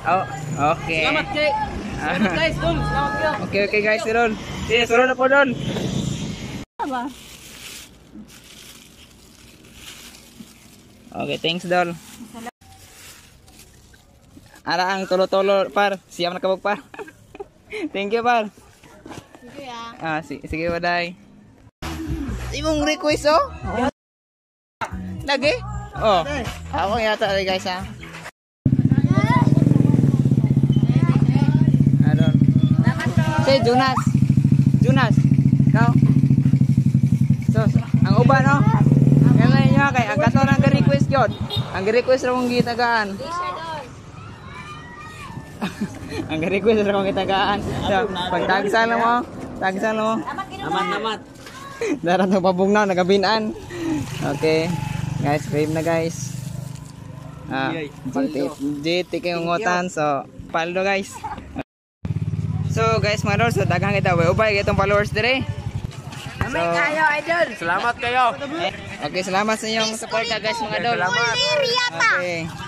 Oh, okay. Salamat kay. Salamat guys, Dol. Salamat kayo. Okay guys, Dol. Sige, sunod na po Dol. Ba? Okay, thanks Dol. Ara ang tulo-tulo par, siyam na kabog par. Thank you par. Sige ah. Sige baday. Imong request oh? Lagi? Oh. Ako yata guys ha. Ano? Say Jonas. Kau. So, ang uban no? Kaya niya kay ang kato nang request yun. Ang request ra mong gitagaan. Ang request ra mong gitagaan. Pagtagsan mo. Amat. Dara to pabugnaw nagabinan. Okay. Guys, frame na guys. GT kay ngotan so paldo guys. So guys, mga lord, so daghang kita ubay itong followers dire. So, Kayo, idol. Salamat kayo. okay, salamat sa inyong support guys mga idol. Salamat. Okay.